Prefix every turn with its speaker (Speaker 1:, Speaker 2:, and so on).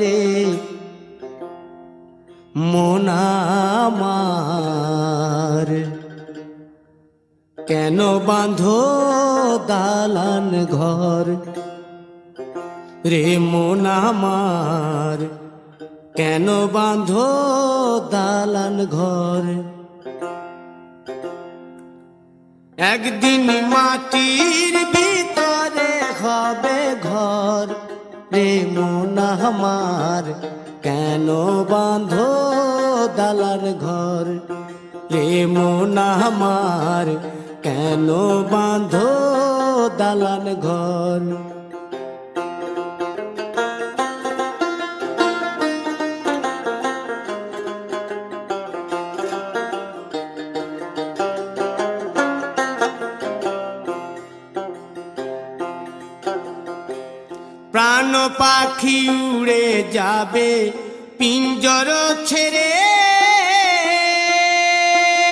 Speaker 1: রে মন আমার, কেন বাঁধো দালান ঘর? রে মন আমার, কেন বাঁধো দালান ঘর? একদিন মাটির ভিতরে হবে ঘর। রে মন আমার, কেন বাঁধো দালান ঘর? রে মন আমার, কেন বাঁধো দালান ঘর? প্রাণ পাখি উড়ে যাবে পিঞ্জর ছেড়ে,